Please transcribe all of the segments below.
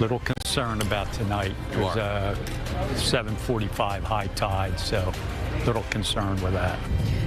Little concerned about tonight. There's a 7:45 high tide, so little concerned with that.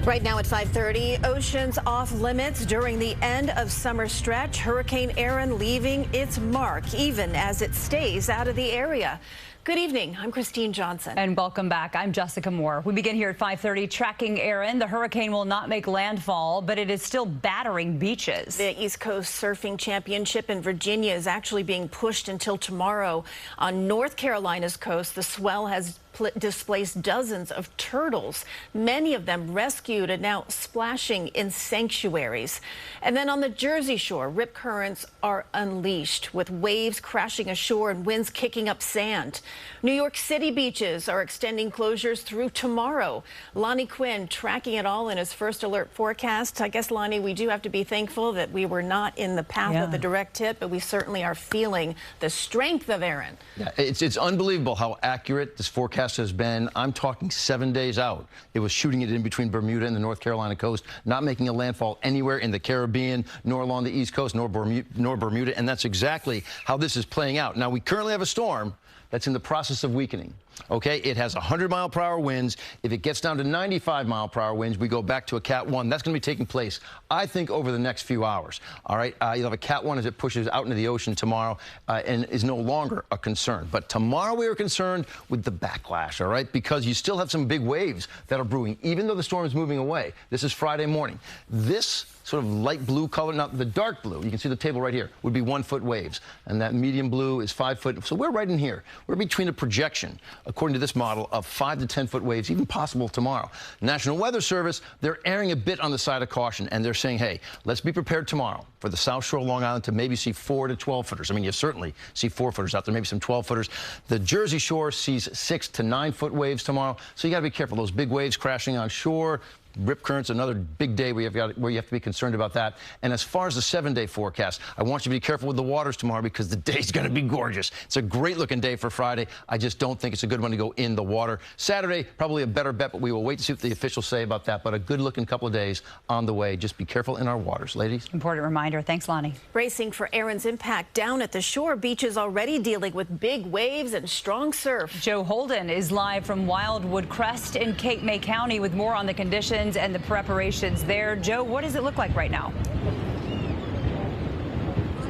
Right now at 5:30, oceans off limits during the end of summer stretch. Hurricane Erin leaving its mark, even as it stays out of the area. Good evening. I'm Christine Johnson. And welcome back. I'm Jessica Moore. We begin here at 5:30 tracking Erin. The hurricane will not make landfall, but it is still battering beaches. The East Coast Surfing Championship in Virginia is actually being pushed until tomorrow. On North Carolina's coast, the swell has displaced dozens of turtles, many of them rescued and now splashing in sanctuaries. And then on the Jersey Shore, rip currents are unleashed with waves crashing ashore and winds kicking up sand. New York City beaches are extending closures through tomorrow. Lonnie Quinn tracking it all in his first alert forecast. I guess, Lonnie, we do have to be thankful that we were not in the path of the direct hit, but we certainly are feeling the strength of Erin. Yeah, it's unbelievable how accurate this forecast has been. I'm talking 7 days out. It was shooting it in between Bermuda and the North Carolina coast, not making a landfall anywhere in the Caribbean, nor along the East Coast, nor Bermuda, and that's exactly how this is playing out. Now, we currently have a storm that's in the process of weakening. Okay, it has 100-mile-per-hour winds. If it gets down to 95-mile-per-hour winds, we go back to a Cat 1. That's going to be taking place, I think, over the next few hours. All right, you'll have a Cat 1 as it pushes out into the ocean tomorrow and is no longer a concern. But tomorrow we are concerned with the backlash, all right, because you still have some big waves that are brewing, even though the storm is moving away. This is Friday morning. This sort of light blue color, not the dark blue, you can see the table right here, would be 1-foot waves. And that medium blue is 5 foot. So we're right in here. We're between a projection, according to this model, of 5 to 10-foot waves, even possible tomorrow. National Weather Service, they're erring a bit on the side of caution, and they're saying, hey, let's be prepared tomorrow for the South Shore of Long Island to maybe see 4 to 12-footers. I mean, you certainly see 4-footers out there, maybe some 12-footers. The Jersey Shore sees 6 to 9-foot waves tomorrow, so you got to be careful. Those big waves crashing on shore. Rip currents, another big day where you have to be concerned about that. And as far as the 7-day forecast, I want you to be careful with the waters tomorrow because the day's going to be gorgeous. It's a great-looking day for Friday. I just don't think it's a good one to go in the water. Saturday, probably a better bet, but we will wait to see what the officials say about that. But a good-looking couple of days on the way. Just be careful in our waters, ladies. Important reminder. Thanks, Lonnie. Bracing for Erin's impact down at the shore, beaches already dealing with big waves and strong surf. Joe Holden is live from Wildwood Crest in Cape May County with more on the conditions and the preparations there. Joe, what does it look like right now?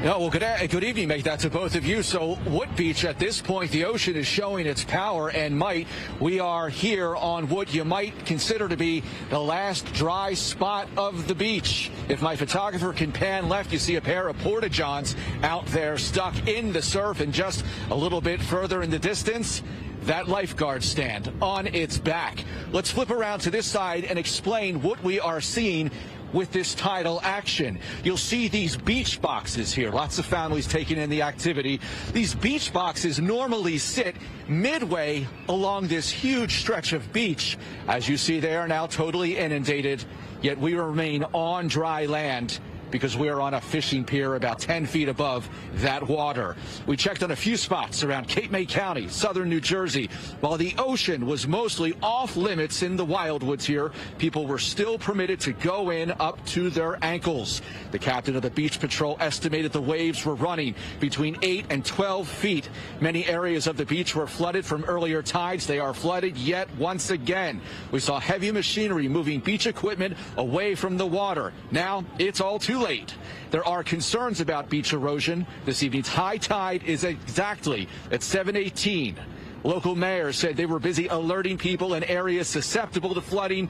Yeah, well, good evening, make that to both of you. So Wood Beach at this point, the ocean is showing its power and might. We are here on what you might consider to be the last dry spot of the beach. If my photographer can pan left, you see a pair of porta-johns out there stuck in the surf, and just a little bit further in the distance, that lifeguard stand on its back. Let's flip around to this side and explain what we are seeing with this tidal action. You'll see these beach boxes here. Lots of families taking in the activity. These beach boxes normally sit midway along this huge stretch of beach. As you see, they are now totally inundated, yet we remain on dry land because we are on a fishing pier about 10 feet above that water. We checked on a few spots around Cape May County, southern New Jersey. While the ocean was mostly off limits in the Wildwoods here, people were still permitted to go in up to their ankles. The captain of the beach patrol estimated the waves were running between 8 and 12 feet. Many areas of the beach were flooded from earlier tides. They are flooded yet once again. We saw heavy machinery moving beach equipment away from the water. Now it's all too late. There are concerns about beach erosion. This evening's high tide is exactly at 7:18. Local mayors said they were busy alerting people in areas susceptible to flooding.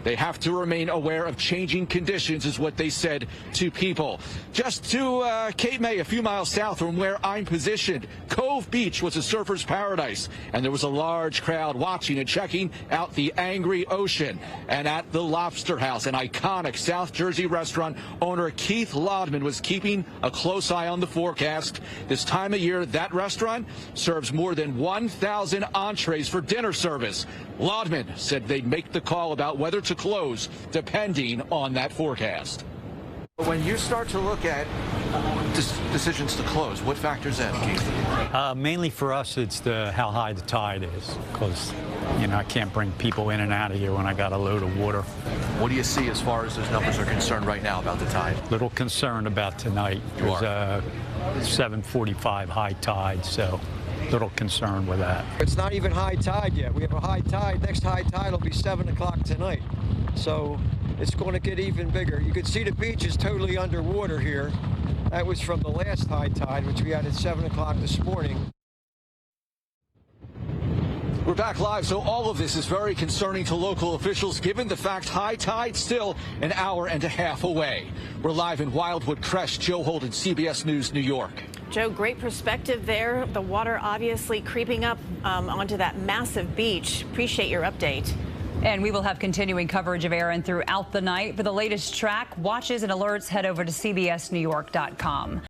They have to remain aware of changing conditions, is what they said to people. Just to Cape May, a few miles south from where I'm positioned, Cove Beach was a surfer's paradise, and there was a large crowd watching and checking out the angry ocean. And at the Lobster House, an iconic South Jersey restaurant, owner Keith Lodman was keeping a close eye on the forecast. This time of year, that restaurant serves more than 1,000 entrees for dinner service. Lodman said they'd make the call about whether to close depending on that forecast. When you start to look at decisions to close, what factors in, Keith? Mainly for us, it's how high the tide is, because, you know, I can't bring people in and out of here when I got a load of water. What do you see as far as those numbers are concerned right now about the tide? Little concerned about tonight. There's a 7:45 high tide, so a little concerned with that. It's not even high tide yet. We have a high tide. Next high tide will be 7 o'clock tonight. So it's going to get even bigger. You can see the beach is totally underwater here. That was from the last high tide, which we had at 7 o'clock this morning. We're back live, so all of this is very concerning to local officials, given the fact high tide still an hour and a half away. We're live in Wildwood Crest. Joe Holden, CBS News, New York. Joe, great perspective there. The water obviously creeping up onto that massive beach. Appreciate your update. And we will have continuing coverage of Erin throughout the night. For the latest track, watches, and alerts, head over to CBSNewYork.com.